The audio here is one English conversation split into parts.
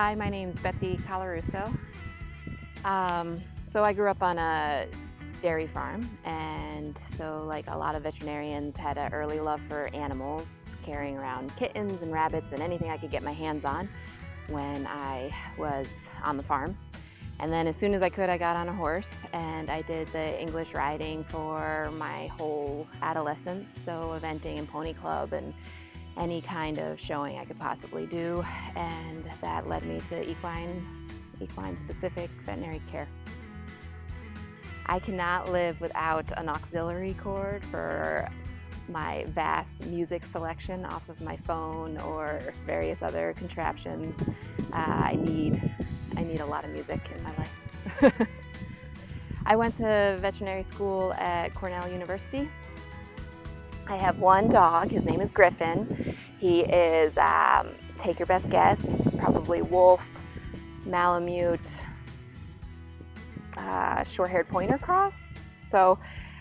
Hi, my name's Betsy Colarusso. So I grew up on a dairy farm, and so like a lot of veterinarians had an early love for animals, carrying around kittens and rabbits and anything I could get my hands on when I was on the farm. And then as soon as I could, I got on a horse and I did the English riding for my whole adolescence, so eventing and pony club and any kind of showing I could possibly do, and that led me to equine specific veterinary care. I cannot live without an auxiliary cord for my vast music selection off of my phone or various other contraptions. I need a lot of music in my life. I went to veterinary school at Cornell University. I have one dog, his name is Griffin. He is, take your best guess, probably wolf, Malamute, short-haired pointer cross. So,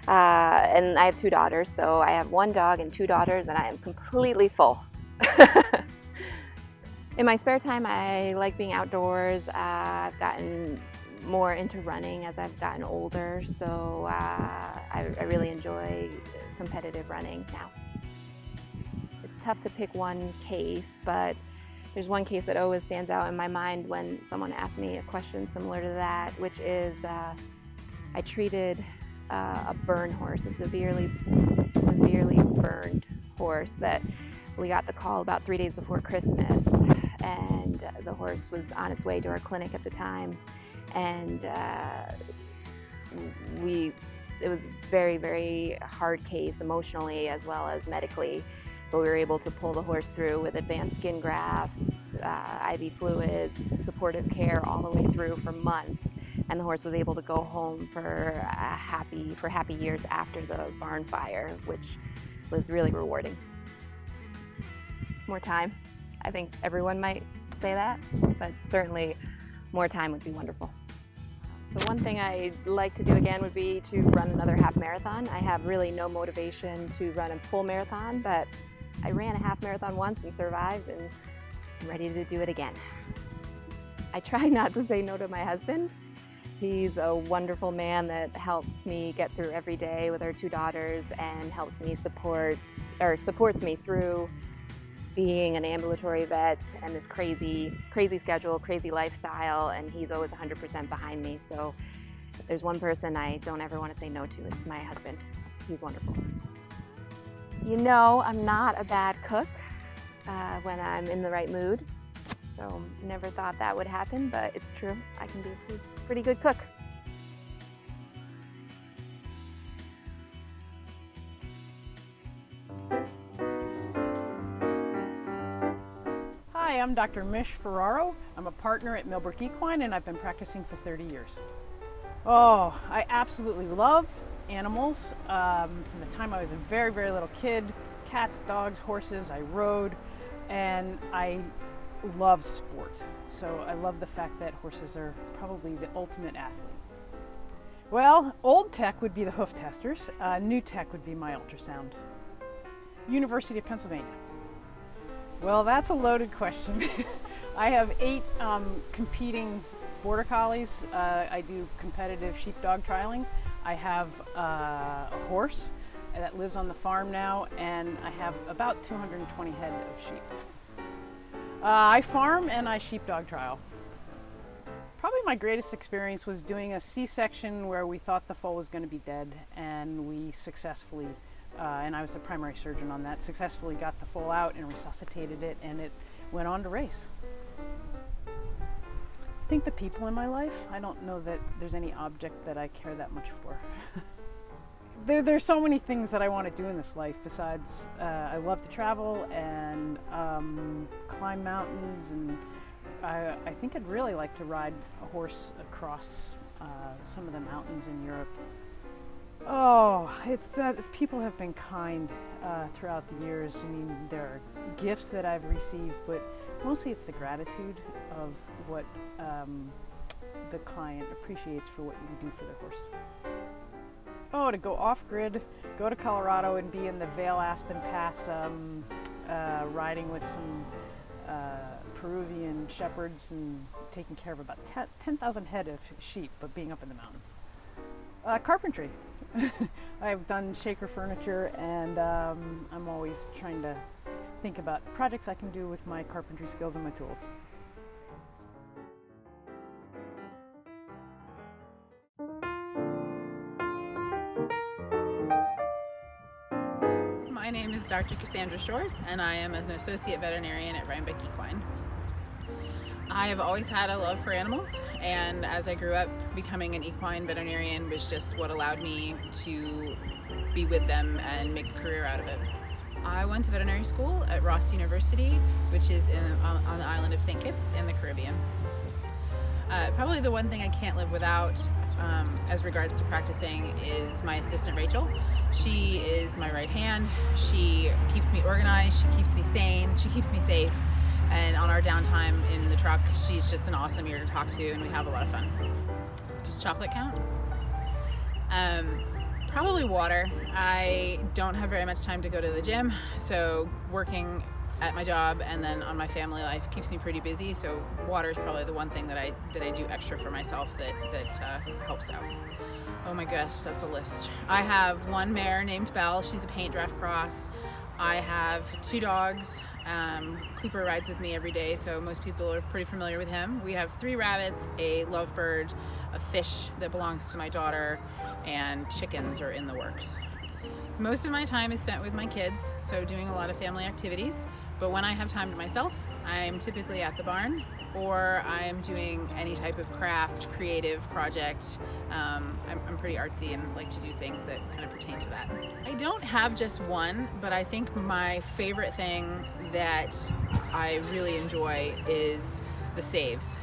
and I have two daughters, so I have one dog and two daughters, and I am completely full. In my spare time, I like being outdoors. I've gotten more into running as I've gotten older, so I really enjoy competitive running now. It's tough to pick one case, but there's one case that always stands out in my mind when someone asks me a question similar to that, which is I treated a burn horse, a severely burned horse that we got the call about 3 days before Christmas, and the horse was on its way to our clinic at the time, and it was very, very hard case emotionally as well as medically, but we were able to pull the horse through with advanced skin grafts, IV fluids, supportive care all the way through for months, and the horse was able to go home for happy years after the barn fire, which was really rewarding. More time. I think everyone might say that, but certainly more time would be wonderful. So one thing I'd like to do again would be to run another half marathon. I have really no motivation to run a full marathon, but I ran a half marathon once and survived, and I'm ready to do it again. I try not to say no to my husband. He's a wonderful man that helps me get through every day with our two daughters and helps me supports me through being an ambulatory vet and this crazy schedule, crazy lifestyle, and he's always 100% behind me. So if there's one person I don't ever want to say no to, it's my husband. He's wonderful. You know, I'm not a bad cook when I'm in the right mood. So never thought that would happen, but it's true. I can be a pretty good cook. Hi, I'm Dr. Mish Ferraro. I'm a partner at Millbrook Equine, and I've been practicing for 30 years. Oh, I absolutely love animals. From the time I was a very, very little kid, cats, dogs, horses, I rode, and I love sport. So I love the fact that horses are probably the ultimate athlete. Well, old tech would be the hoof testers. New tech would be my ultrasound. University of Pennsylvania. Well, that's a loaded question. I have 8 competing border collies. I do competitive sheepdog trialing. I have a horse that lives on the farm now, and I have about 220 head of sheep. I farm and I sheepdog trial. Probably my greatest experience was doing a C-section where we thought the foal was going to be dead, and we successfully and I was the primary surgeon on that, successfully got the foal out and resuscitated it, and it went on to race. I think the people in my life, I don't know that there's any object that I care that much for. There's so many things that I want to do in this life besides, I love to travel and climb mountains, and I think I'd really like to ride a horse across some of the mountains in Europe. Oh, it's people have been kind throughout the years. I mean, there are gifts that I've received, but mostly it's the gratitude of what the client appreciates for what you do for the horse. Oh, to go off-grid, go to Colorado and be in the Vail Aspen Pass riding with some Peruvian shepherds and taking care of about 10,000 head of sheep, but being up in the mountains. Carpentry. I've done shaker furniture, and I'm always trying to think about projects I can do with my carpentry skills and my tools. My name is Dr. Cassandra Shores, and I am an associate veterinarian at Rhinebeck Equine. I have always had a love for animals, and as I grew up, becoming an equine veterinarian was just what allowed me to be with them and make a career out of it. I went to veterinary school at Ross University, which is on the island of St. Kitts in the Caribbean. Probably the one thing I can't live without as regards to practicing is my assistant Rachel. She is my right hand. She keeps me organized, she keeps me sane, she keeps me safe. And on our downtime in the truck, she's just an awesome ear to talk to, and we have a lot of fun. Does chocolate count? Probably water. I don't have very much time to go to the gym, so working at my job and then on my family life keeps me pretty busy, so water is probably the one thing that I do extra for myself that helps out. Oh my gosh, that's a list. I have one mare named Belle. She's a paint draft cross. I have 2 dogs. Cooper rides with me every day, so most people are pretty familiar with him. We have 3 rabbits, a lovebird, a fish that belongs to my daughter, and chickens are in the works. Most of my time is spent with my kids, so doing a lot of family activities, but when I have time to myself, I'm typically at the barn, or I'm doing any type of craft, creative project. I'm pretty artsy and like to do things that kind of pertain to that. I don't have just one, but I think my favorite thing that I really enjoy is the saves.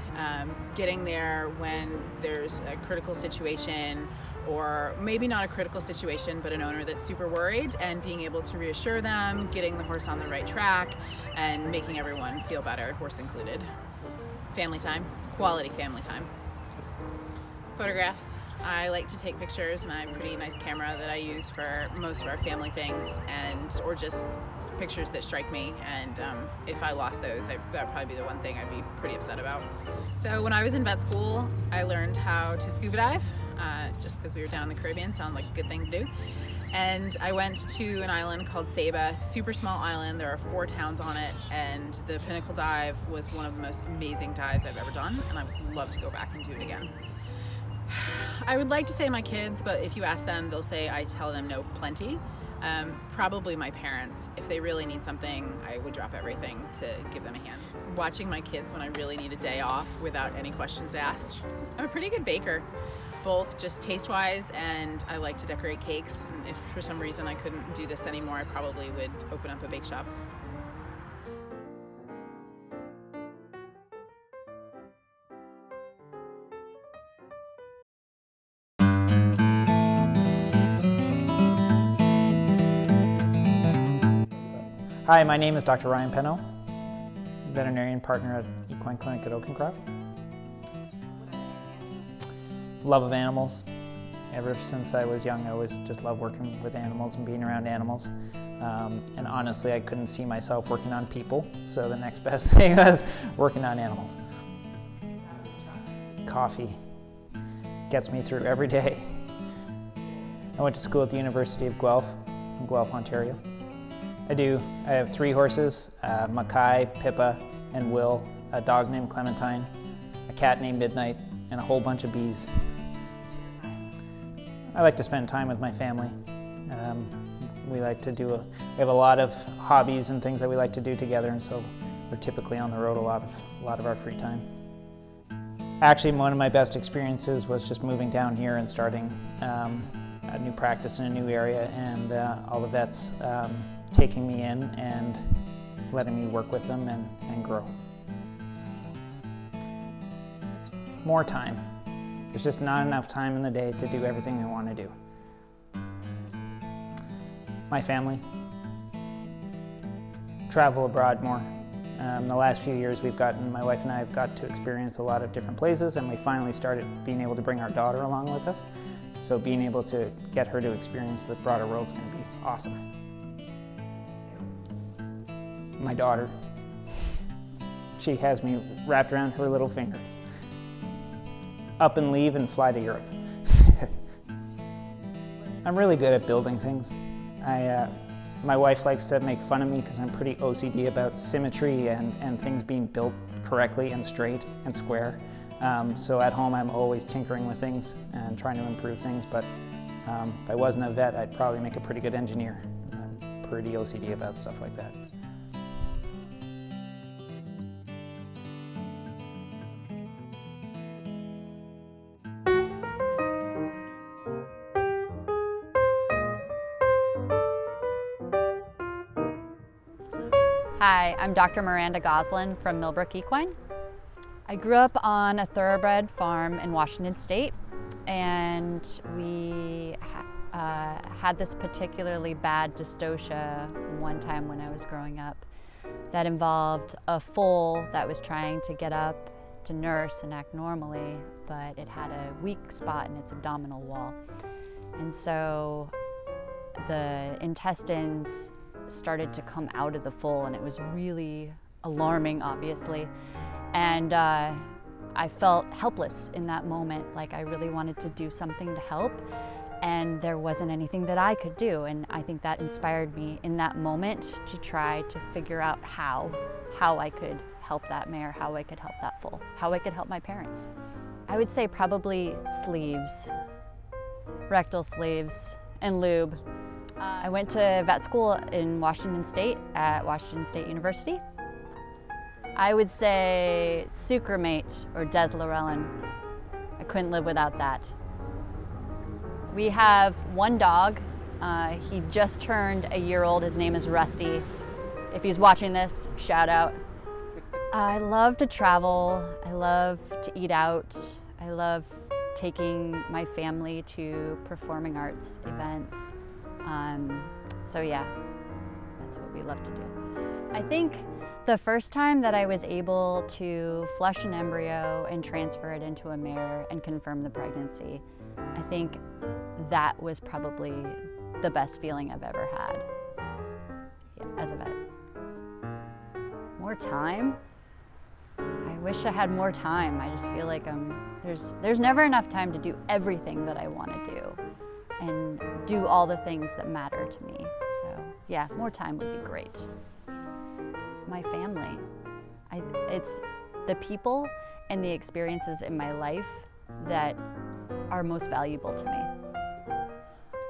Getting there when there's a critical situation, or maybe not a critical situation, but an owner that's super worried, and being able to reassure them, getting the horse on the right track, and making everyone feel better, horse included. Family time, quality family time. Photographs. I like to take pictures, and I have a pretty nice camera that I use for most of our family things, or just pictures that strike me, and if I lost those, that would probably be the one thing I'd be pretty upset about. So when I was in vet school, I learned how to scuba dive, just because we were down in the Caribbean, sounded like a good thing to do. And I went to an island called Saba, super small island. There are 4 towns on it, and the Pinnacle dive was one of the most amazing dives I've ever done, and I would love to go back and do it again. I would like to say my kids, but if you ask them, they'll say I tell them no plenty. Probably my parents. If they really need something, I would drop everything to give them a hand. Watching my kids when I really need a day off without any questions asked. I'm a pretty good baker, both just taste-wise, and I like to decorate cakes. And if for some reason I couldn't do this anymore, I probably would open up a bake shop. Hi, my name is Dr. Ryan Penno, veterinarian partner at Equine Clinic at Oakencroft. Love of animals. Ever since I was young, I always just loved working with animals and being around animals. And honestly, I couldn't see myself working on people, so the next best thing was working on animals. Coffee gets me through every day. I went to school at the University of Guelph in Guelph, Ontario. I have 3 horses, Mackay, Pippa, and Will, a dog named Clementine, a cat named Midnight, and a whole bunch of bees. I like to spend time with my family. We have a lot of hobbies and things that we like to do together, and so we're typically on the road a lot of our free time. Actually, one of my best experiences was just moving down here and starting a new practice in a new area, and all the vets taking me in and letting me work with them and grow. More time. There's just not enough time in the day to do everything we want to do. My family. Travel abroad more. The last few years my wife and I have got to experience a lot of different places, and we finally started being able to bring our daughter along with us. So being able to get her to experience the broader world is going to be awesome. My daughter. she has me wrapped around her little finger. Up and leave and fly to Europe. I'm really good at building things. My wife likes to make fun of me because I'm pretty OCD about symmetry and things being built correctly and straight and square. So at home I'm always tinkering with things and trying to improve things, but if I wasn't a vet, I'd probably make a pretty good engineer. I'm pretty OCD about stuff like that. Hi, I'm Dr. Miranda Goslin from Millbrook Equine. I grew up on a thoroughbred farm in Washington State, and we had this particularly bad dystocia one time when I was growing up that involved a foal that was trying to get up to nurse and act normally, but it had a weak spot in its abdominal wall. And so the intestines started to come out of the foal, and it was really alarming, obviously. And I felt helpless in that moment, like I really wanted to do something to help, and there wasn't anything that I could do. And I think that inspired me in that moment to try to figure out how I could help that mare, how I could help that foal, how I could help my parents. I would say probably sleeves, rectal sleeves, and lube. I went to vet school in Washington State at Washington State University. I would say Sucromate or Deslorelin. I couldn't live without that. We have one dog. He just turned a year old. His name is Rusty. If he's watching this, shout out. I love to travel. I love to eat out. I love taking my family to performing arts events. So yeah, that's what we love to do. I think the first time that I was able to flush an embryo and transfer it into a mare and confirm the pregnancy, I think that was probably the best feeling I've ever had, yeah, as a vet. More time? I wish I had more time. I just feel like there's never enough time to do everything that I want to do and do all the things that matter to me. So yeah, more time would be great. My family. It's the people and the experiences in my life that are most valuable to me.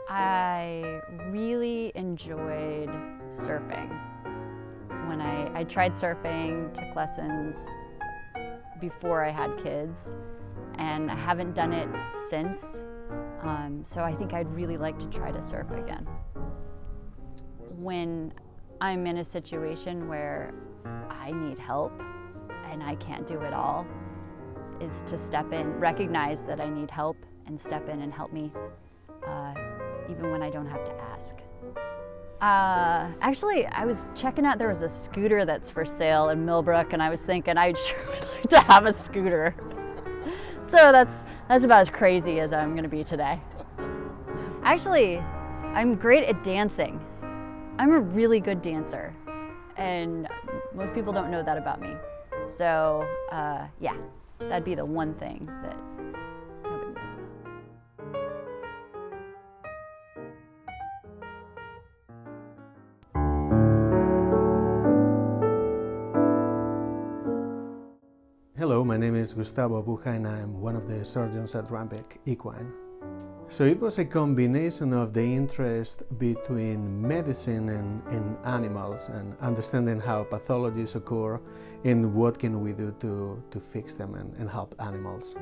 I really enjoyed surfing. When I tried surfing, took lessons before I had kids, and I haven't done it since. So I think I'd really like to try to surf again. When I'm in a situation where I need help and I can't do it all, is to step in, recognize that I need help, and step in and help me, even when I don't have to ask. Actually, I was checking out, there was a scooter that's for sale in Millbrook, and I was thinking I sure would like to have a scooter. So that's about as crazy as I'm gonna be today. Actually, I'm great at dancing. I'm a really good dancer, and most people don't know that about me. So yeah, that'd be the one thing that nobody knows about. Hello, my name is Gustavo Abuja and I'm one of the surgeons at Rambeck Equine. So it was a combination of the interest between medicine and animals and understanding how pathologies occur and what can we do to fix them and help animals.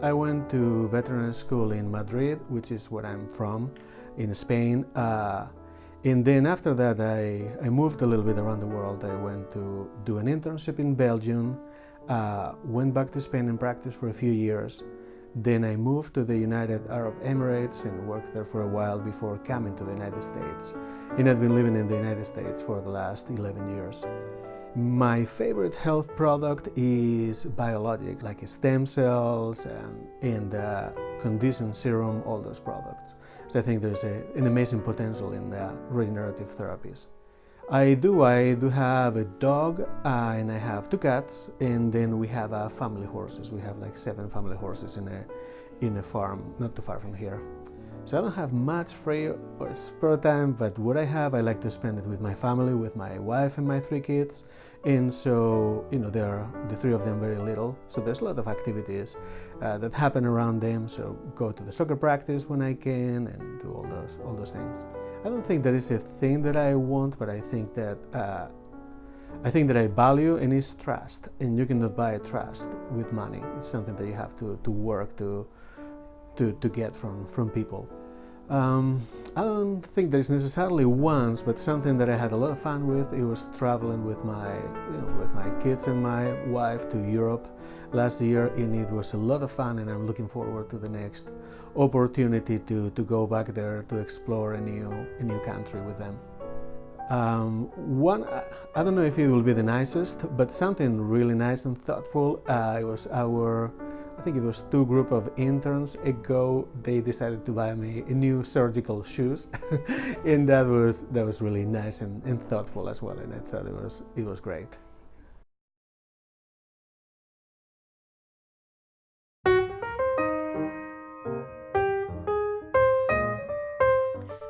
I went to veterinary school in Madrid, which is where I'm from, in Spain. And then after that I moved a little bit around the world. I went to do an internship in Belgium, went back to Spain and practiced for a few years. Then I moved to the United Arab Emirates and worked there for a while before coming to the United States. And I've been living in the United States for the last 11 years. My favorite health product is biologic, like stem cells and condition serum, all those products. So I think there's an amazing potential in regenerative therapies. I do have a dog and I have 2 cats, and then we have family horses. We have like 7 family horses in a farm not too far from here. So I don't have much free or spare time, but what I have, I like to spend it with my family, with my wife and my 3 kids. And so, they are the 3 of them very little, so there's a lot of activities that happen around them. So go to the soccer practice when I can and do all those things. I don't think that is a thing that I want, but I think that I value, and it's trust, and you cannot buy trust with money. It's something that you have to work to get from people. I don't think there's necessarily once, but something that I had a lot of fun with. It was traveling with my kids and my wife to Europe last year, and it was a lot of fun. And I'm looking forward to the next opportunity to go back there to explore a new country with them. I don't know if it will be the nicest, but something really nice and thoughtful. I think it was 2 group of interns ago. They decided to buy me new surgical shoes, and that was really nice and thoughtful as well. And I thought it was great.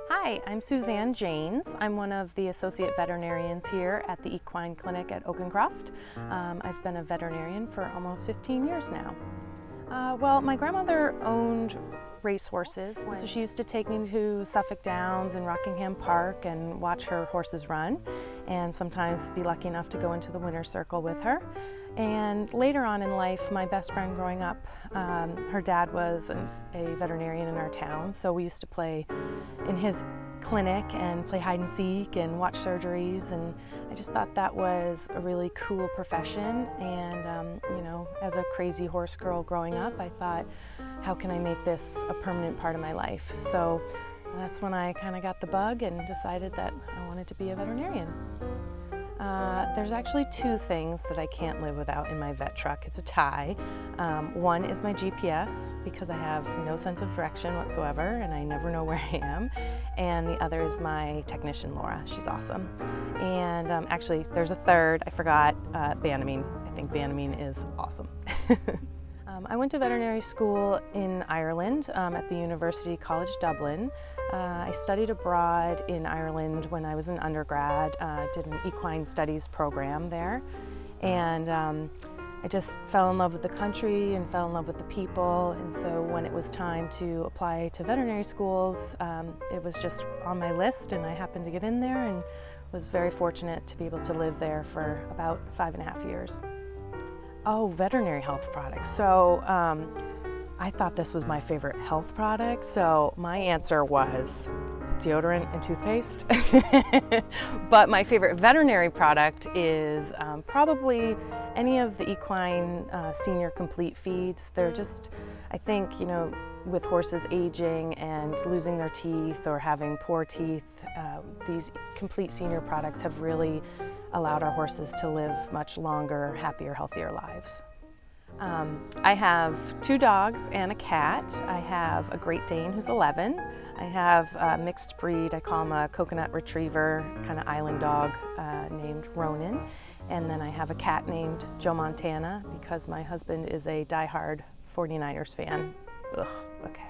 Hi, I'm Suzanne Janes. I'm one of the associate veterinarians here at the Equine Clinic at Oakencroft. I've been a veterinarian for almost 15 years now. Well, my grandmother owned racehorses, so she used to take me to Suffolk Downs and Rockingham Park and watch her horses run, and sometimes be lucky enough to go into the winner's circle with her. And later on in life, my best friend growing up, her dad was a veterinarian in our town, so we used to play in his clinic and play hide and seek and watch surgeries, and I just thought that was a really cool profession. And as a crazy horse girl growing up, I thought, how can I make this a permanent part of my life? So that's when I kind of got the bug and decided that I wanted to be a veterinarian. There's actually 2 things that I can't live without in my vet truck. It's a tie. One is my GPS, because I have no sense of direction whatsoever and I never know where I am. And the other is my technician, Laura. She's awesome. And actually, there's a third. I forgot, Banamine. I think Banamine is awesome. I went to veterinary school in Ireland at the University College Dublin. I studied abroad in Ireland when I was an undergrad, did an equine studies program there, and I just fell in love with the country and fell in love with the people. And so when it was time to apply to veterinary schools, it was just on my list, and I happened to get in there and was very fortunate to be able to live there for about 5.5 years. Oh, veterinary health products. So I thought this was my favorite health product, so my answer was deodorant and toothpaste. But my favorite veterinary product is probably any of the equine senior complete feeds. They're just, I think, with horses aging and losing their teeth or having poor teeth, these complete senior products have really allowed our horses to live much longer, happier, healthier lives. I have 2 dogs and a cat. I have a Great Dane who's 11. I have a mixed breed, I call him a coconut retriever, kind of island dog named Ronan. And then I have a cat named Joe Montana because my husband is a diehard 49ers fan. Ugh, okay.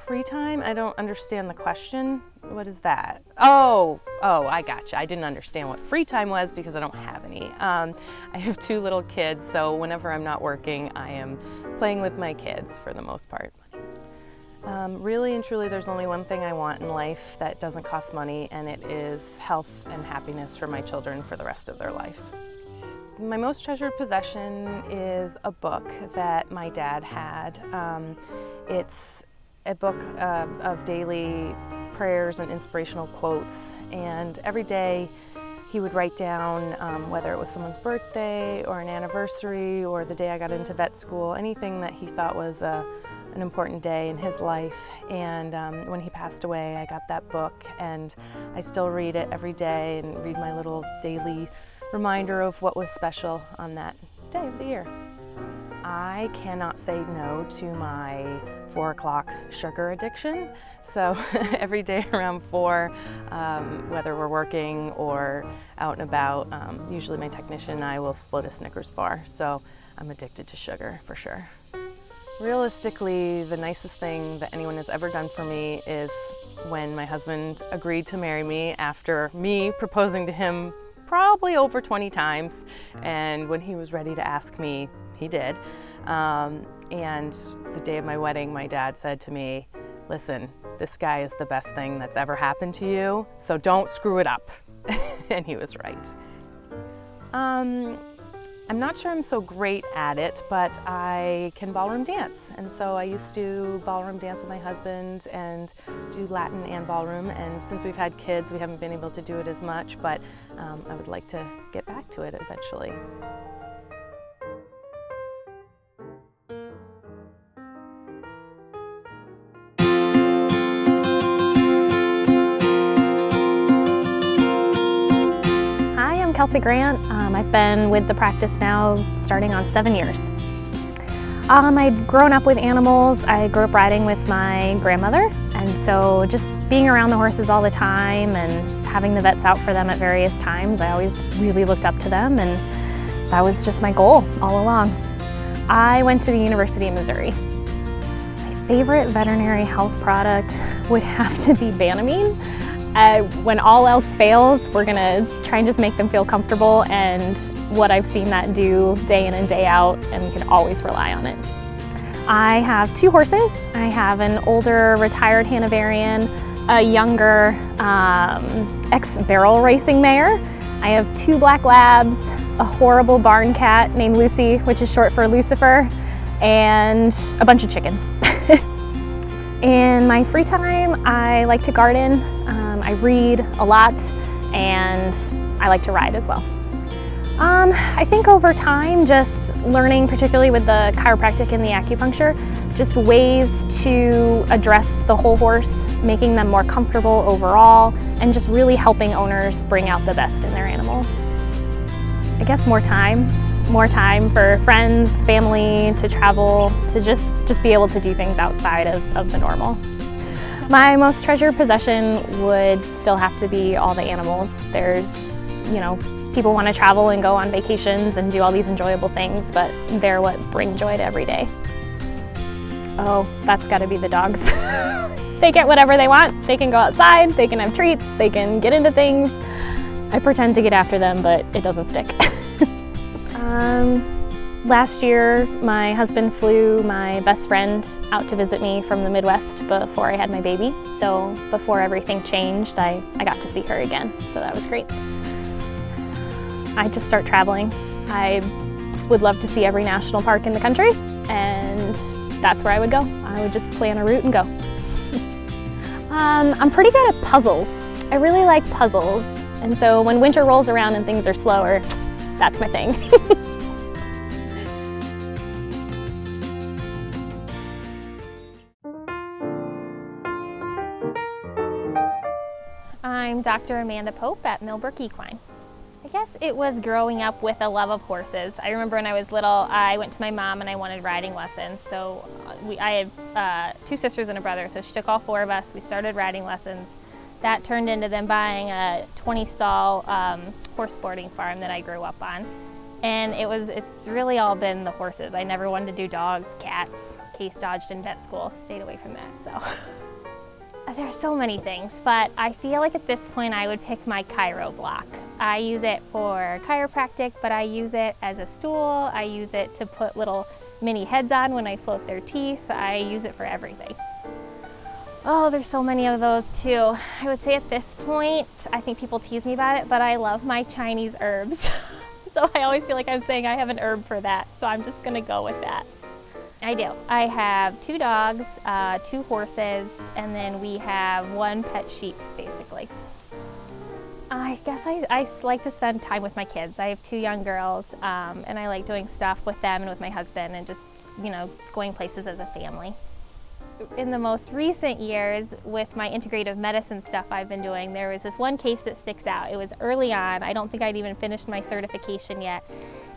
Free time? I don't understand the question. What is that? Oh, I gotcha. I didn't understand what free time was because I don't have any. I have 2 little kids, so whenever I'm not working, I am playing with my kids for the most part. Really and truly, there's only one thing I want in life that doesn't cost money, and it is health and happiness for my children for the rest of their life. My most treasured possession is a book that my dad had. It's a book of daily prayers and inspirational quotes, and every day he would write down whether it was someone's birthday or an anniversary or the day I got into vet school, anything that he thought was an important day in his life. And when he passed away, I got that book, and I still read it every day and read my little daily reminder of what was special on that day of the year. I cannot say no to my 4 o'clock sugar addiction. So every day around 4, whether we're working or out and about, usually my technician and I will split a Snickers bar. So I'm addicted to sugar for sure. Realistically, the nicest thing that anyone has ever done for me is when my husband agreed to marry me after me proposing to him probably over 20 times. And when he was ready to ask me, he did. And the day of my wedding, my dad said to me, "Listen, this guy is the best thing that's ever happened to you, so don't screw it up." And he was right. I'm not sure I'm so great at it, but I can ballroom dance. And so I used to ballroom dance with my husband and do Latin and ballroom. And since we've had kids, we haven't been able to do it as much, but I would like to get back to it eventually. Kelsey Grant. I've been with the practice now starting on 7 years. I'd grown up with animals. I grew up riding with my grandmother, and so just being around the horses all the time and having the vets out for them at various times, I always really looked up to them, and that was just my goal all along. I went to the University of Missouri. My favorite veterinary health product would have to be Banamine. When all else fails, we're gonna try and just make them feel comfortable, and what I've seen that do day in and day out, and we can always rely on it. I have 2 horses. I have an older retired Hanoverian, a younger ex-barrel racing mare. I have 2 black labs, a horrible barn cat named Lucy, which is short for Lucifer, and a bunch of chickens. In my free time, I like to garden. I read a lot, and I like to ride as well. I think over time, just learning, particularly with the chiropractic and the acupuncture, just ways to address the whole horse, making them more comfortable overall, and just really helping owners bring out the best in their animals. I guess more time for friends, family, to travel, to just be able to do things outside of the normal. My most treasured possession would still have to be all the animals. There's, people want to travel and go on vacations and do all these enjoyable things, but they're what bring joy to every day. Oh, that's got to be the dogs. They get whatever they want. They can go outside, they can have treats, they can get into things. I pretend to get after them, but it doesn't stick. Last year, my husband flew my best friend out to visit me from the Midwest before I had my baby. So before everything changed, I got to see her again. So that was great. I'd just start traveling. I would love to see every national park in the country, and that's where I would go. I would just plan a route and go. I'm pretty good at puzzles. I really like puzzles. And so when winter rolls around and things are slower, that's my thing. I'm Dr. Amanda Pope at Millbrook Equine. I guess it was growing up with a love of horses. I remember when I was little, I went to my mom and I wanted riding lessons. So I had 2 sisters and a brother, so she took all 4 of us. We started riding lessons. That turned into them buying a 20-stall horse boarding farm that I grew up on. And it's really all been the horses. I never wanted to do dogs, cats, case dodged in vet school, stayed away from that, so. There's so many things, but I feel like at this point I would pick my chiro block. I use it for chiropractic, but I use it as a stool. I use it to put little mini heads on when I float their teeth. I use it for everything. Oh, there's so many of those too. I would say at this point, I think people tease me about it, but I love my Chinese herbs. So I always feel like I'm saying I have an herb for that, so I'm just gonna go with that. I do. I have 2 dogs, 2 horses, and then we have 1 pet sheep, basically. I guess I like to spend time with my kids. I have 2 young girls, and I like doing stuff with them and with my husband and just, going places as a family. In the most recent years, with my integrative medicine stuff I've been doing, there was this one case that sticks out. It was early on. I don't think I'd even finished my certification yet,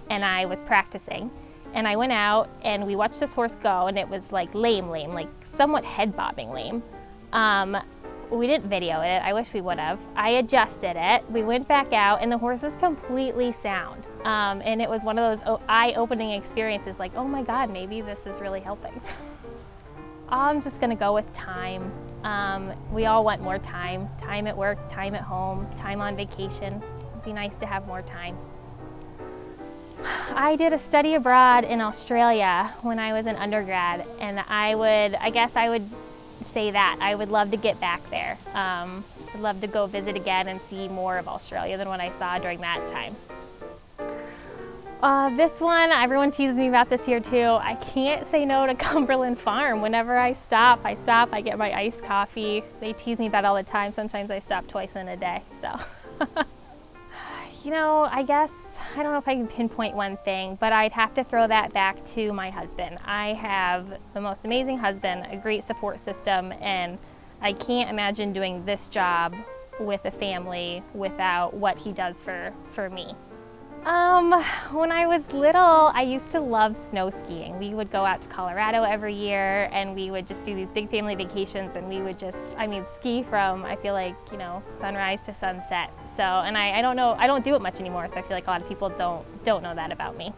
and I was practicing. And I went out and we watched this horse go, and it was like lame, like somewhat head bobbing lame. We didn't video it, I wish we would have. I adjusted it, we went back out, and the horse was completely sound. And it was one of those eye-opening experiences, like, oh my God, maybe this is really helping. I'm just gonna go with time. We all want more time. Time at work, time at home, time on vacation. It'd be nice to have more time. I did a study abroad in Australia when I was an undergrad, and I guess I would say that I would love to get back there. I'd love to go visit again and see more of Australia than what I saw during that time. This one, everyone teases me about this here too. I can't say no to Cumberland Farm. Whenever I stop, I get my iced coffee. They tease me about it all the time. Sometimes I stop twice in a day, so. You know, I guess, I don't know if I can pinpoint one thing, but I'd have to throw that back to my husband. I have the most amazing husband, a great support system, and I can't imagine doing this job with a family without what he does for me. When I was little, I used to love snow skiing. We would go out to Colorado every year, and we would just do these big family vacations, and we would just, ski from, I feel like, sunrise to sunset. So, and I don't know, I don't do it much anymore, so I feel like a lot of people don't know that about me.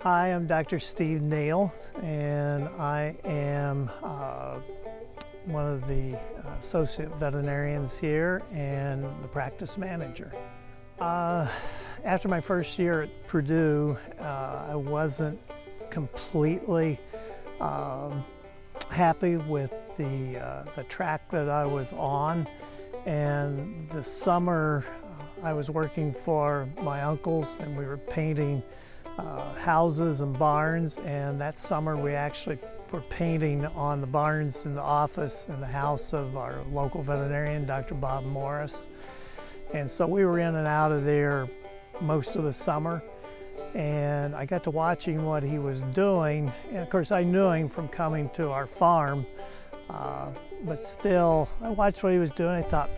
Hi, I'm Dr. Steve Neal, and I am one of the associate veterinarians here and the practice manager. After my first year at Purdue, I wasn't completely happy with the track that I was on, and this summer I was working for my uncles, and we were painting houses and barns, and that summer we actually were painting on the barns in the office in the house of our local veterinarian, Dr. Bob Morris. And so we were in and out of there most of the summer, and I got to watching what he was doing. And of course I knew him from coming to our farm, but still I watched what he was doing. I thought,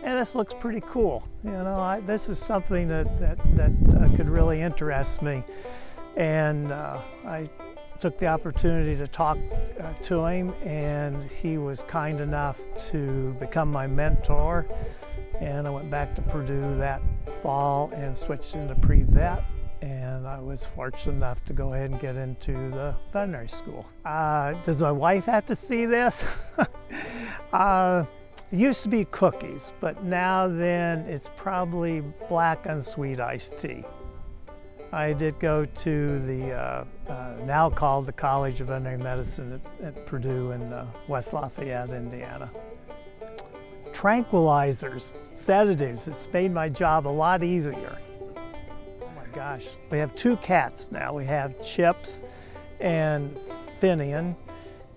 yeah, this looks pretty cool. This is something that could really interest me. And I took the opportunity to talk to him, and he was kind enough to become my mentor. And I went back to Purdue that fall and switched into pre-vet. And I was fortunate enough to go ahead and get into the veterinary school. Does my wife have to see this? It used to be cookies, but now then it's probably black unsweet iced tea. I did go to the now called the College of Veterinary Medicine at Purdue in West Lafayette, Indiana. Tranquilizers, sedatives, it's made my job a lot easier. Oh my gosh. We have 2 cats now. We have Chips and Finian,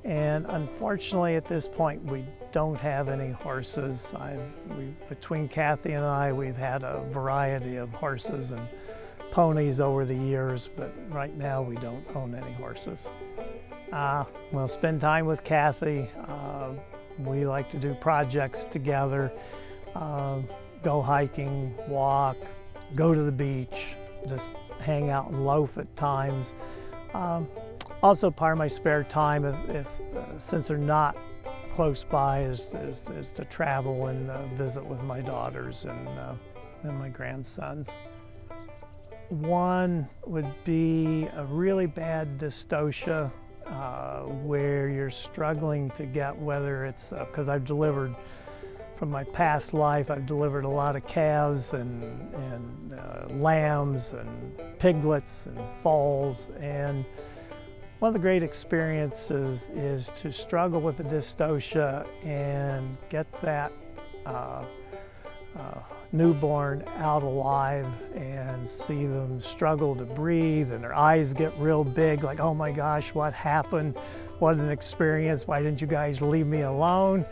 and unfortunately at this point we don't have any horses. Between Kathy and I, we've had a variety of horses and ponies over the years, but right now we don't own any horses. We'll spend time with Kathy. We like to do projects together, go hiking, walk, go to the beach, just hang out and loaf at times. Also part of my spare time, since they're not close by, is to travel and visit with my daughters and my grandsons. One would be a really bad dystocia where you're struggling to get, whether it's because I've delivered from my past life, I've delivered a lot of calves and lambs and piglets and foals, and one of the great experiences is to struggle with the dystocia and get that newborn out alive and see them struggle to breathe, and their eyes get real big, like, oh my gosh, what happened? What an experience, why didn't you guys leave me alone?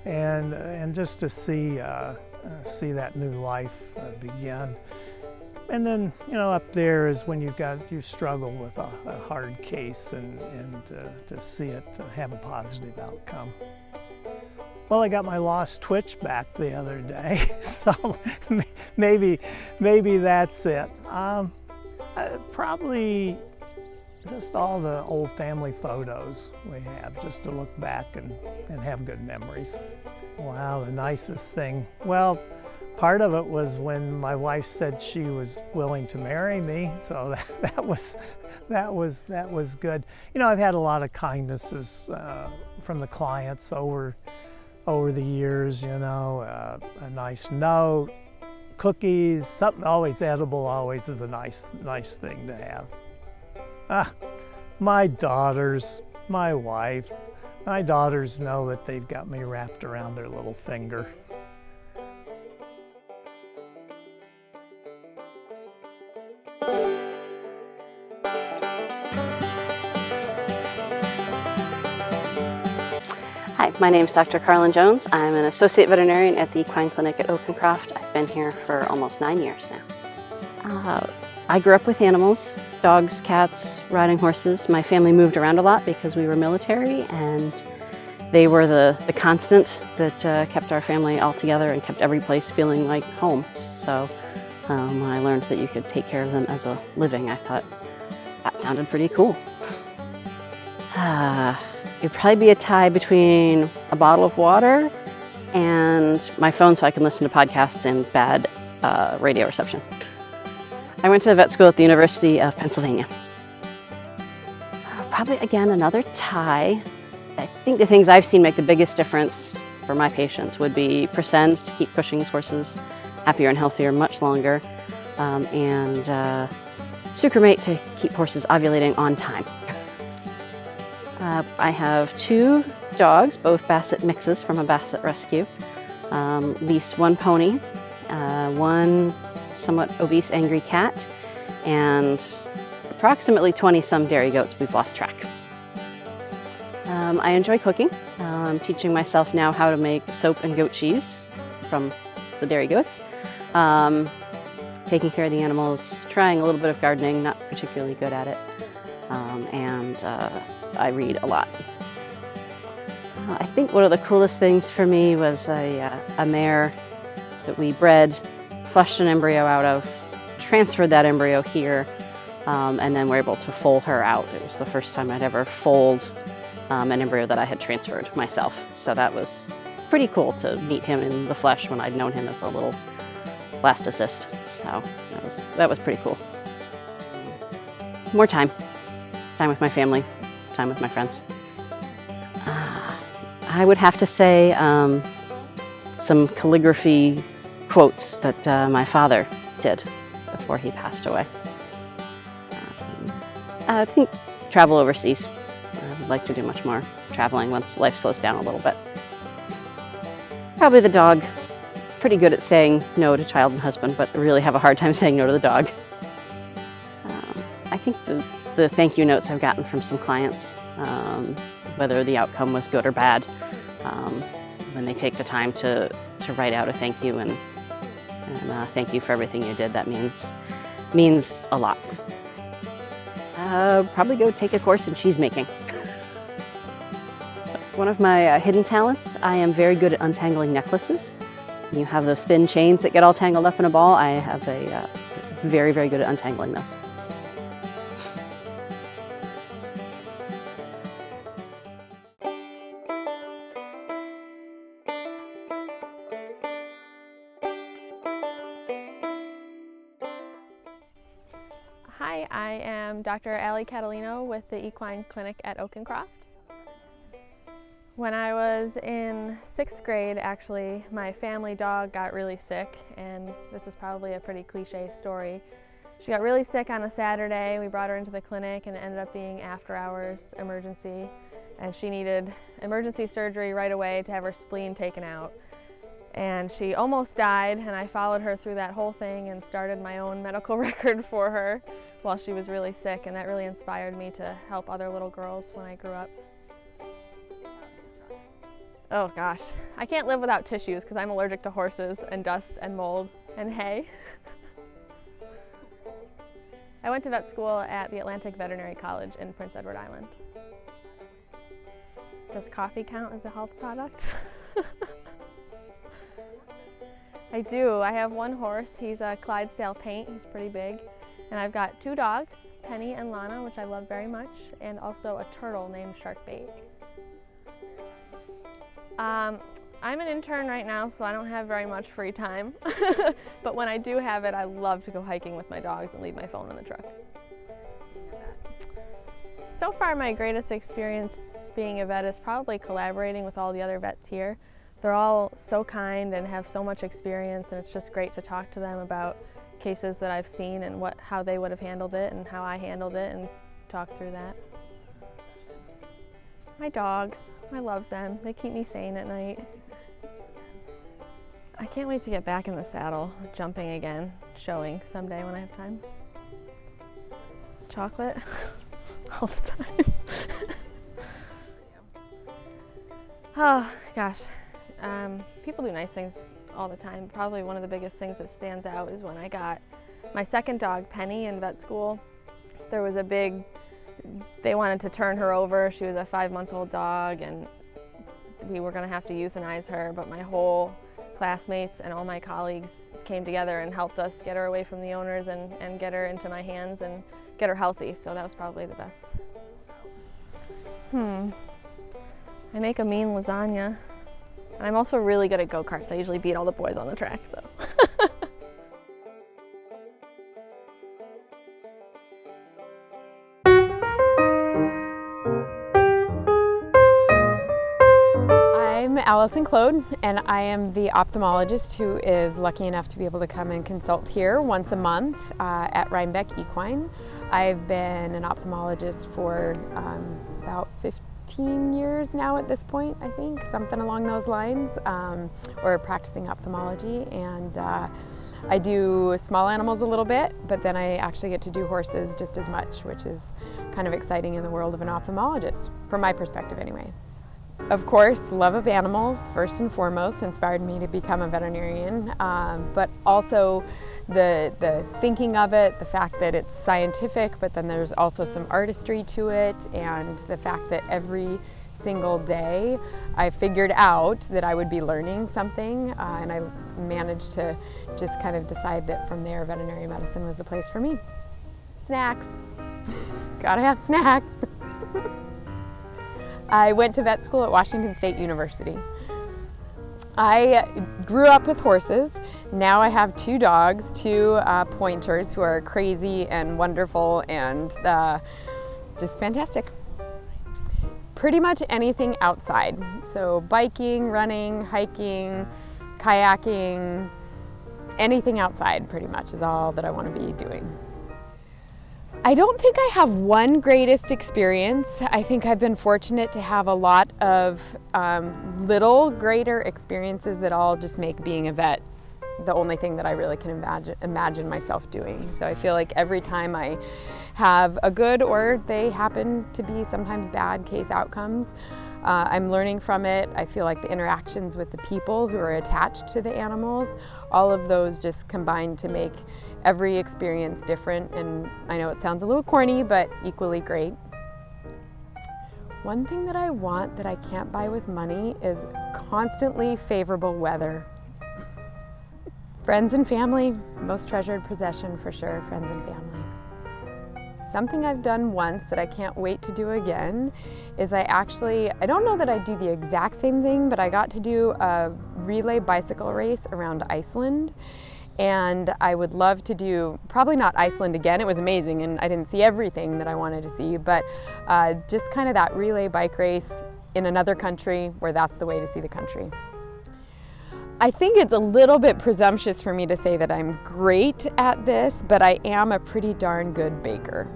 And just to see that new life begin. And then, you know, up there is when you struggle with a hard case and to see it have a positive outcome. Well, I got my lost twitch back the other day, so maybe that's it. Probably just all the old family photos we have, just to look back and have good memories. Wow, the nicest thing. Well, part of it was when my wife said she was willing to marry me, so that was good. You know, I've had a lot of kindnesses from the clients over the years. You know, a nice note, cookies, something always edible. Always is a nice thing to have. My daughters, my wife, my daughters know that they've got me wrapped around their little finger. Hi, my name is Dr. Carlin Jones. I'm an associate veterinarian at the Equine Clinic at Oakencroft. I've been here for almost 9 years now. I grew up with animals, dogs, cats, riding horses. My family moved around a lot because we were military, and they were the constant that kept our family all together and kept every place feeling like home. So when I learned that you could take care of them as a living, I thought that sounded pretty cool. It'd probably be a tie between a bottle of water and my phone so I can listen to podcasts and bad radio reception. I went to vet school at the University of Pennsylvania. Probably, again, another tie. I think the things I've seen make the biggest difference for my patients would be Presend to keep Cushing's horses happier and healthier much longer, and Sucromate to keep horses ovulating on time. I have 2 dogs, both Basset mixes from a Basset rescue, at least 1 pony, 1 somewhat obese angry cat, and approximately 20-some dairy goats. We've lost track. I enjoy cooking. I'm teaching myself now how to make soap and goat cheese from the dairy goats. Taking care of the animals, trying a little bit of gardening, not particularly good at it, and I read a lot. I think one of the coolest things for me was a mare that we bred, flushed an embryo out of, transferred that embryo here, and then were able to foal her out. It was the first time I'd ever foaled an embryo that I had transferred myself. So that was pretty cool to meet him in the flesh when I'd known him as a little blastocyst. So that was pretty cool. More time with my family, time with my friends. I would have to say some calligraphy quotes that my father did before he passed away. I think travel overseas. I would like to do much more traveling once life slows down a little bit. Probably the dog. Pretty good at saying no to child and husband, but really have a hard time saying no to the dog. I think the thank you notes I've gotten from some clients, whether the outcome was good or bad, when they take the time to write out a thank you and thank you for everything you did, that means a lot. Probably go take a course in cheese making. One of my hidden talents, I am very good at untangling necklaces. You have those thin chains that get all tangled up in a ball. I have very, very good at untangling those. Hi, I am Dr. Allie Catalino with the Equine Clinic at Oakencroft. When I was in 6th grade, actually, my family dog got really sick, and this is probably a pretty cliche story. She got really sick on a Saturday. We brought her into the clinic, and it ended up being after-hours emergency, and she needed emergency surgery right away to have her spleen taken out. And she almost died, and I followed her through that whole thing and started my own medical record for her while she was really sick, and that really inspired me to help other little girls when I grew up. Oh gosh, I can't live without tissues because I'm allergic to horses and dust and mold and hay. I went to vet school at the Atlantic Veterinary College in Prince Edward Island. Does coffee count as a health product? I do. I have one horse. He's a Clydesdale Paint. He's pretty big. And I've got 2 dogs, Penny and Lana, which I love very much, and also a turtle named Sharkbait. I'm an intern right now, so I don't have very much free time. But when I do have it, I love to go hiking with my dogs and leave my phone in the truck. So far, my greatest experience being a vet is probably collaborating with all the other vets here. They're all so kind and have so much experience, and it's just great to talk to them about cases that I've seen and how they would have handled it and how I handled it, and talk through that. My dogs, I love them. They keep me sane at night. I can't wait to get back in the saddle, jumping again, showing someday when I have time. Chocolate, all the time. Oh, gosh. People do nice things all the time. Probably one of the biggest things that stands out is when I got my second dog, Penny, in vet school. There was they wanted to turn her over. She was a 5-month-old dog, and we were gonna have to euthanize her, but my whole classmates and all my colleagues came together and helped us get her away from the owners and get her into my hands and get her healthy, so that was probably the best. I make a mean lasagna. And I'm also really good at go-karts. I usually beat all the boys on the track, so. I'm Allison Claude, and I am the ophthalmologist who is lucky enough to be able to come and consult here once a month at Rhinebeck Equine. I've been an ophthalmologist for about 15 years now at this point, I think, something along those lines, or practicing ophthalmology. And I do small animals a little bit, but then I actually get to do horses just as much, which is kind of exciting in the world of an ophthalmologist, from my perspective anyway. Of course, love of animals, first and foremost, inspired me to become a veterinarian, but also the thinking of it, the fact that it's scientific, but then there's also some artistry to it, and the fact that every single day I figured out that I would be learning something, and I managed to just kind of decide that from there veterinary medicine was the place for me. Snacks. Gotta have snacks. I went to vet school at Washington State University. I grew up with horses. Now I have 2 dogs, 2 pointers who are crazy and wonderful and just fantastic. Pretty much anything outside. So biking, running, hiking, kayaking, anything outside pretty much is all that I want to be doing. I don't think I have one greatest experience. I think I've been fortunate to have a lot of little greater experiences that all just make being a vet the only thing that I really can imagine myself doing. So I feel like every time I have a good, or they happen to be sometimes bad, case outcomes, I'm learning from it. I feel like the interactions with the people who are attached to the animals, all of those just combine to make every experience different, and I know it sounds a little corny, but equally great. One thing that I want that I can't buy with money is constantly favorable weather. Friends and family, most treasured possession for sure, friends and family. Something I've done once that I can't wait to do again is I don't know that I do the exact same thing, but I got to do a relay bicycle race around Iceland. And I would love to do, probably not Iceland again, it was amazing and I didn't see everything that I wanted to see, but just kind of that relay bike race in another country where that's the way to see the country. I think it's a little bit presumptuous for me to say that I'm great at this, but I am a pretty darn good baker.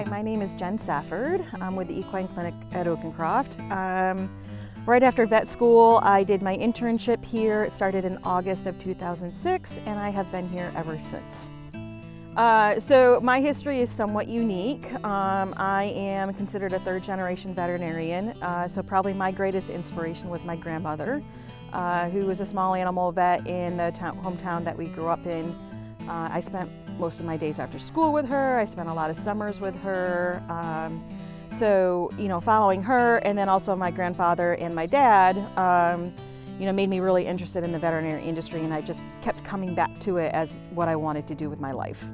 My name is Jen Safford. I'm with the Equine Clinic at Oakencroft. Right after vet school, I did my internship here. It started in August of 2006, and I have been here ever since. So my history is somewhat unique. I am considered a third-generation veterinarian, so probably my greatest inspiration was my grandmother, who was a small animal vet in the hometown that we grew up in. I spent most of my days after school with her. I spent a lot of summers with her. So, you know, following her, and then also my grandfather and my dad, you know, made me really interested in the veterinary industry, and I just kept coming back to it as what I wanted to do with my life.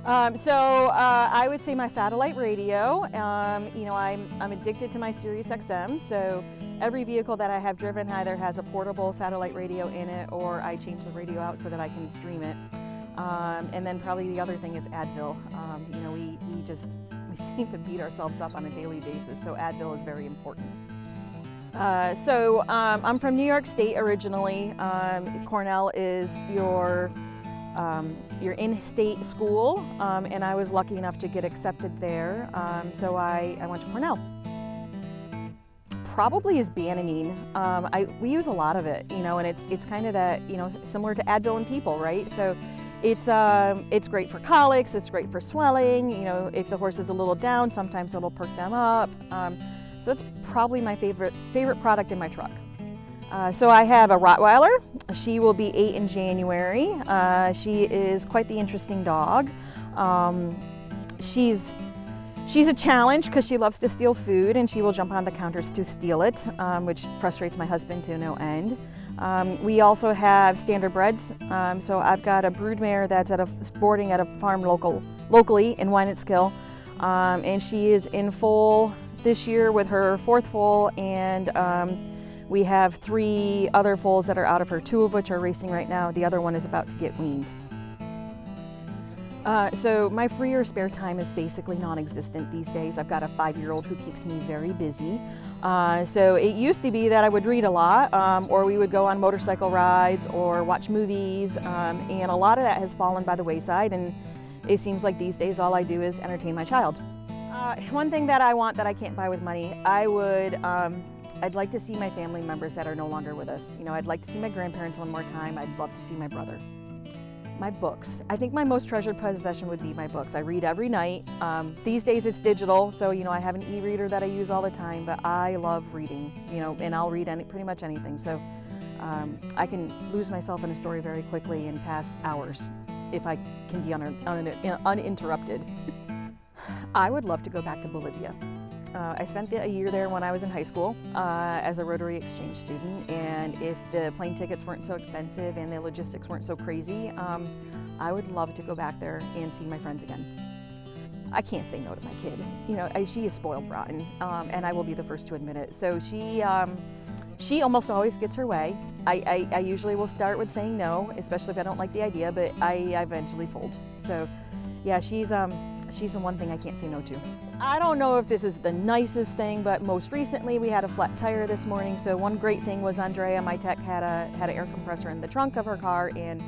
I would say my satellite radio. You know, I'm addicted to my Sirius XM, so every vehicle that I have driven either has a portable satellite radio in it, or I change the radio out so that I can stream it. And then probably the other thing is Advil. You know, we seem to beat ourselves up on a daily basis, so Advil is very important. I'm from New York State originally. Cornell is your in-state school, and I was lucky enough to get accepted there. So I went to Cornell. Probably is Banamine. We use a lot of it, you know, and it's kind of that, you know, similar to Advil in people, right? So it's great for colics, it's great for swelling. You know, if the horse is a little down, sometimes it'll perk them up. So that's probably my favorite product in my truck. So I have a Rottweiler. She will be 8 in January. She is quite the interesting dog. She's a challenge because she loves to steal food, and she will jump on the counters to steal it, which frustrates my husband to no end. We also have standard breds. So I've got a broodmare that's boarding at a farm locally in Wynantskill, and she is in foal this year with her 4th foal, and we have 3 other foals that are out of her, 2 of which are racing right now. The other one is about to get weaned. So my free or spare time is basically non-existent these days. I've got a 5-year-old who keeps me very busy. So it used to be that I would read a lot, or we would go on motorcycle rides or watch movies, and a lot of that has fallen by the wayside, and it seems like these days all I do is entertain my child. One thing that I want that I can't buy with money, I'd like to see my family members that are no longer with us. You know, I'd like to see my grandparents one more time. I'd love to see my brother. My books. I think my most treasured possession would be my books. I read every night. These days it's digital, so you know I have an e-reader that I use all the time, but I love reading, you know, and I'll read pretty much anything. So I can lose myself in a story very quickly and pass hours if I can be uninterrupted. I would love to go back to Bolivia. I spent a year there when I was in high school as a Rotary Exchange student, and if the plane tickets weren't so expensive and the logistics weren't so crazy, I would love to go back there and see my friends again. I can't say no to my kid. You know, she is spoiled rotten, and I will be the first to admit it. So she almost always gets her way. I usually will start with saying no, especially if I don't like the idea, but I eventually fold. So yeah, she's the one thing I can't say no to. I don't know if this is the nicest thing, but most recently we had a flat tire this morning. So one great thing was Andrea, my tech, had an air compressor in the trunk of her car, and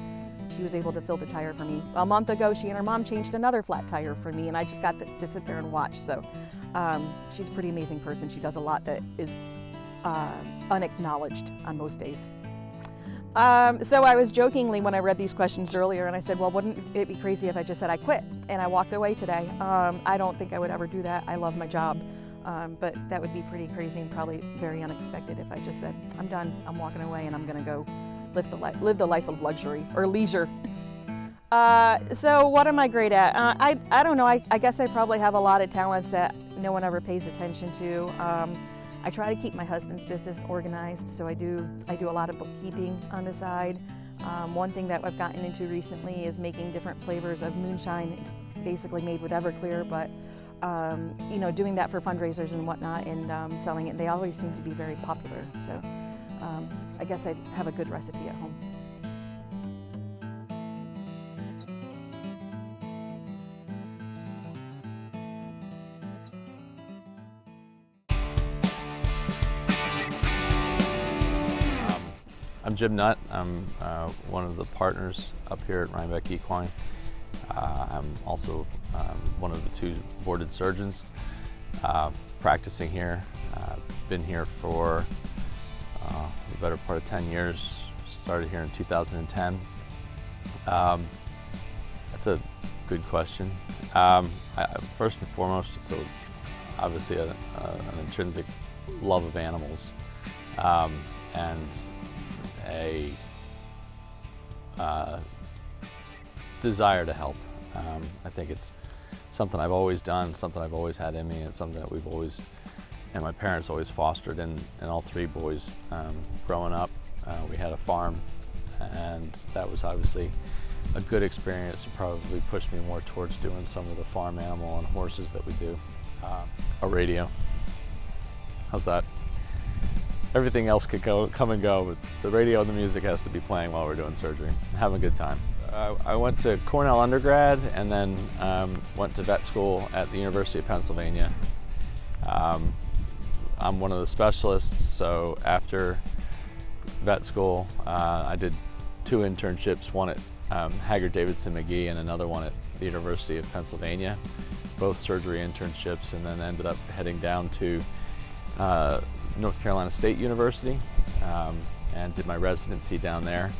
she was able to fill the tire for me. A month ago, she and her mom changed another flat tire for me, and I just got to sit there and watch. So she's a pretty amazing person. She does a lot that is unacknowledged on most days. So I was jokingly when I read these questions earlier, and I said, well, wouldn't it be crazy if I just said I quit and I walked away today? I don't think I would ever do that. I love my job, but that would be pretty crazy and probably very unexpected if I just said, I'm done, I'm walking away, and I'm gonna go live the life of luxury or leisure. So what am I great at? I don't know, I guess I probably have a lot of talents that no one ever pays attention to. I try to keep my husband's business organized, so I do a lot of bookkeeping on the side. One thing that I've gotten into recently is making different flavors of moonshine. It's basically made with Everclear, but you know, doing that for fundraisers and whatnot, and selling it. They always seem to be very popular, so I guess I have a good recipe at home. I'm Jim Nutt. I'm one of the partners up here at Rhinebeck Equine. I'm also one of the 2 boarded surgeons practicing here. Been here for the better part of 10 years. Started here in 2010. That's good question. First and foremost, it's obviously an intrinsic love of animals and a desire to help. I think it's something I've always done, something I've always had in me, and something that we've always, and my parents always fostered in all three boys. Growing up, we had a farm, and that was obviously a good experience. It probably pushed me more towards doing some of the farm animal and horses that we do. A radio. How's that? Everything else could come and go, but the radio and the music has to be playing while we're doing surgery. Having a good time. I went to Cornell undergrad and then went to vet school at the University of Pennsylvania. I'm one of the specialists, so after vet school, I did 2 internships, one at Haggard Davidson McGee and another one at the University of Pennsylvania, both surgery internships, and then ended up heading down to North Carolina State University and did my residency down there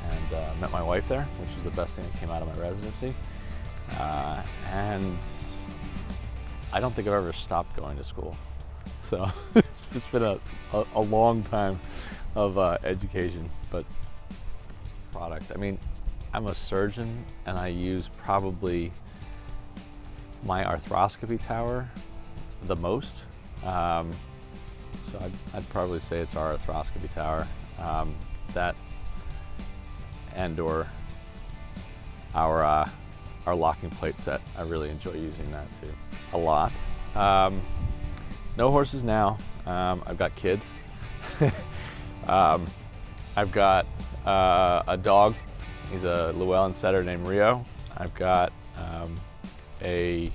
and met my wife there, which was the best thing that came out of my residency. And I don't think I've ever stopped going to school. So it's been a long time of education, but product. I mean, I'm a surgeon and I use probably my arthroscopy tower the most. So I'd probably say it's our arthroscopy tower. That and or our locking plate set. I really enjoy using that too, a lot. No horses now. I've got kids. I've got a dog. He's a Llewellyn setter named Rio. I've got a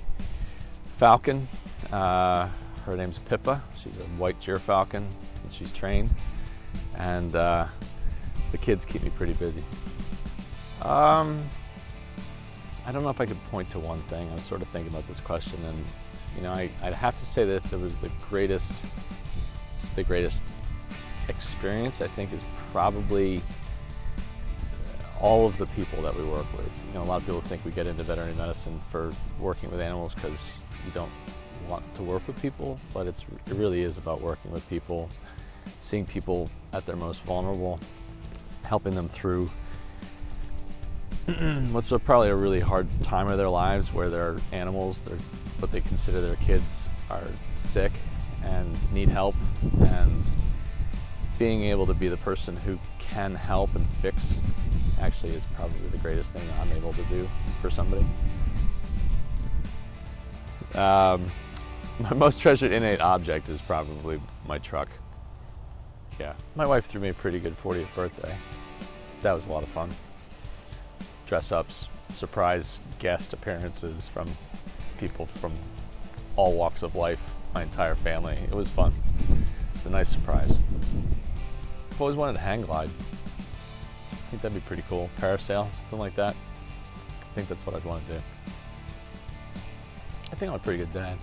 falcon. Her name's Pippa. She's a white gyrfalcon, and she's trained. And the kids keep me pretty busy. I don't know if I could point to one thing. I was sort of thinking about this question, and you know, I'd have to say that if there was the greatest experience, I think, is probably all of the people that we work with. You know, a lot of people think we get into veterinary medicine for working with animals because you don't want to work with people, but it really is about working with people, seeing people at their most vulnerable, helping them through what's probably a really hard time of their lives, where their animals, what they consider their kids, are sick and need help, and being able to be the person who can help and fix actually is probably the greatest thing that I'm able to do for somebody. My most treasured innate object is probably my truck. Yeah, my wife threw me a pretty good 40th birthday. That was a lot of fun. Dress-ups, surprise guest appearances from people from all walks of life, my entire family. It was fun. It was a nice surprise. I've always wanted to hang glide. I think that'd be pretty cool. Parasail, something like that. I think that's what I'd want to do. I think I'm a pretty good dad.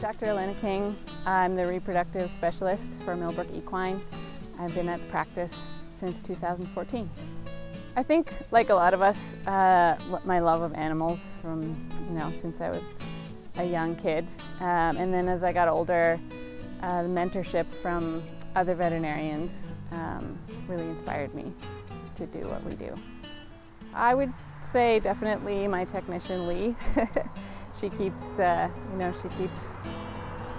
Dr. Elena King. I'm the reproductive specialist for Millbrook Equine. I've been at the practice since 2014. I think, like a lot of us, my love of animals from, since I was a young kid. And then as I got older, the mentorship from other veterinarians really inspired me to do what we do. I would say definitely my technician, Lee. She keeps, she keeps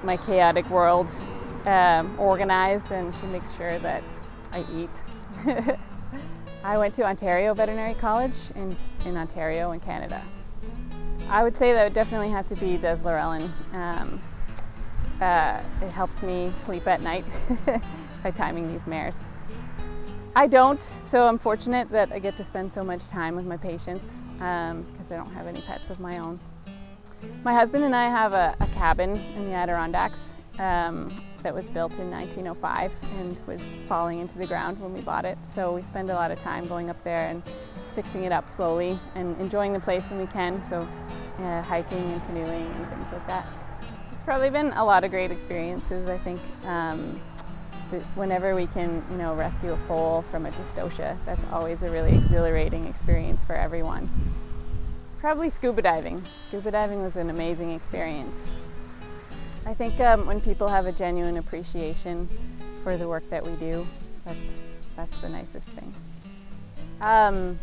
my chaotic world organized, and she makes sure that I eat. I went to Ontario Veterinary College in Ontario in Canada. I would say that would definitely have to be Deslorelin. It helps me sleep at night by timing these mares. I don't, so I'm fortunate that I get to spend so much time with my patients because I don't have any pets of my own. My husband and I have a cabin in the Adirondacks that was built in 1905 and was falling into the ground when we bought it. So we spend a lot of time going up there and fixing it up slowly and enjoying the place when we can. So hiking and canoeing and things like that. There's probably been a lot of great experiences, I think. Whenever we can, rescue a foal from a dystocia, that's always a really exhilarating experience for everyone. Probably scuba diving. Scuba diving was an amazing experience. I think when people have a genuine appreciation for the work that we do, that's the nicest thing. I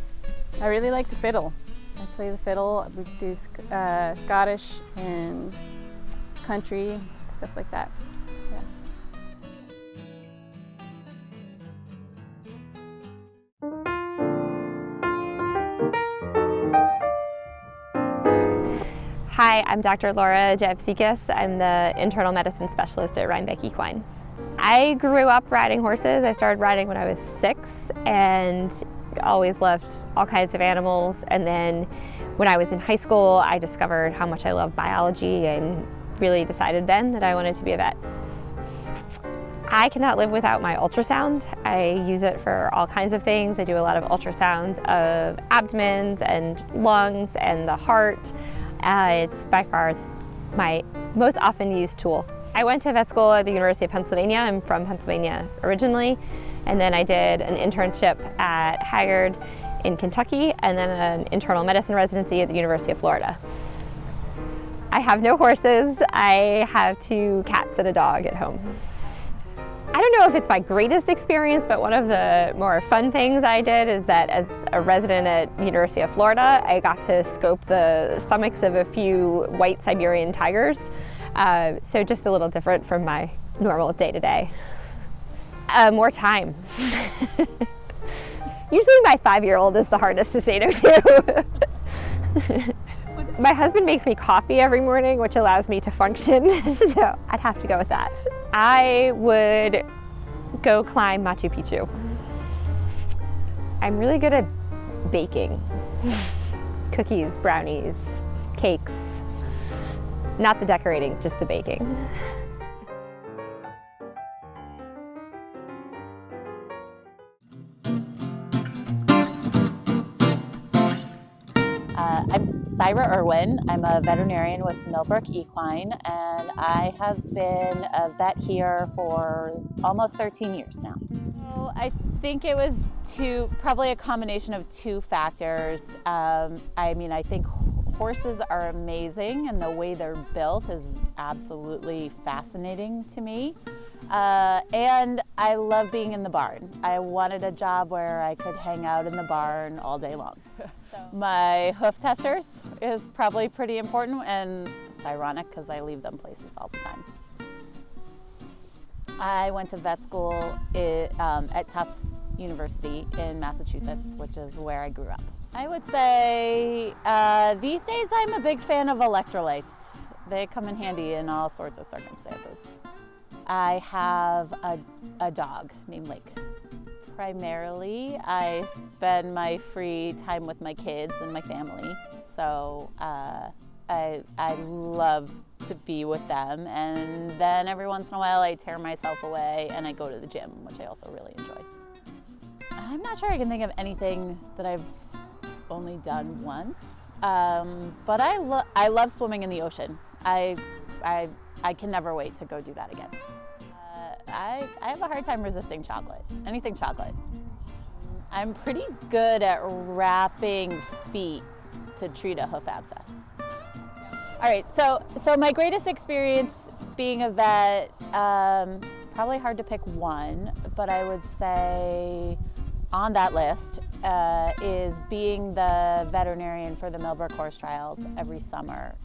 really like to fiddle. I play the fiddle. We do Scottish and country, stuff like that. Yeah. Hi, I'm Dr. Laura Javsikis. I'm the internal medicine specialist at Rhinebeck Equine. I grew up riding horses. I started riding when I was 6 and always loved all kinds of animals. And then when I was in high school, I discovered how much I loved biology and really decided then that I wanted to be a vet. I cannot live without my ultrasound. I use it for all kinds of things. I do a lot of ultrasounds of abdomens and lungs and the heart. It's by far my most often used tool. I went to vet school at the University of Pennsylvania. I'm from Pennsylvania originally. And then I did an internship at Haggard in Kentucky and then an internal medicine residency at the University of Florida. I have no horses. I have 2 cats and a dog at home. I don't know if it's my greatest experience, but one of the more fun things I did is that as a resident at University of Florida, I got to scope the stomachs of a few white Siberian tigers. So just a little different from my normal day-to-day. More time. Usually my 5-year-old is the hardest to say no to. My husband makes me coffee every morning, which allows me to function, so I'd have to go with that. I would go climb Machu Picchu. I'm really good at baking. Cookies, brownies, cakes. Not the decorating, just the baking. I'm Syra Irwin. I'm a veterinarian with Millbrook Equine, and I have been a vet here for almost 13 years now. So I think it was probably a combination of 2 factors. I think horses are amazing, and the way they're built is absolutely fascinating to me. And I love being in the barn. I wanted a job where I could hang out in the barn all day long. My hoof testers is probably pretty important, and it's ironic because I leave them places all the time. I went to vet school at Tufts University in Massachusetts, which is where I grew up. I would say these days I'm a big fan of electrolytes. They come in handy in all sorts of circumstances. I have a dog named Lake. Primarily, I spend my free time with my kids and my family, so I love to be with them, and then every once in a while I tear myself away and I go to the gym, which I also really enjoy. I'm not sure I can think of anything that I've only done once, but I love swimming in the ocean. I can never wait to go do that again. I have a hard time resisting chocolate, anything chocolate. I'm pretty good at wrapping feet to treat a hoof abscess. All right, so my greatest experience being a vet, probably hard to pick one, but I would say on that list is being the veterinarian for the Millbrook Horse Trials every summer.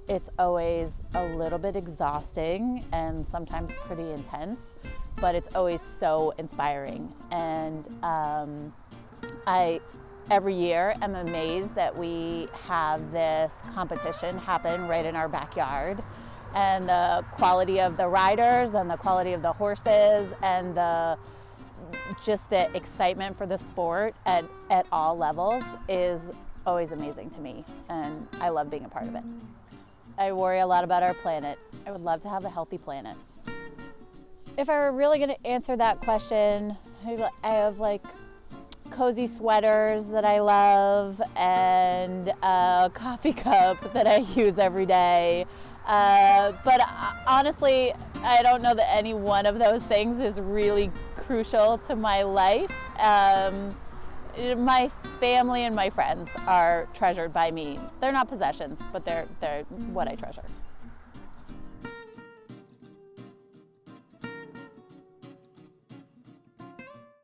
It's always a little bit exhausting and sometimes pretty intense, but it's always so inspiring. And every year I'm amazed that we have this competition happen right in our backyard. And the quality of the riders and the quality of the horses and just the excitement for the sport at all levels is always amazing to me, and I love being a part of it. I worry a lot about our planet. I would love to have a healthy planet. If I were really going to answer that question, I have cozy sweaters that I love and a coffee cup that I use every day. But honestly, I don't know that any one of those things is really crucial to my life. My family and my friends are treasured by me. They're not possessions, but they're what I treasure.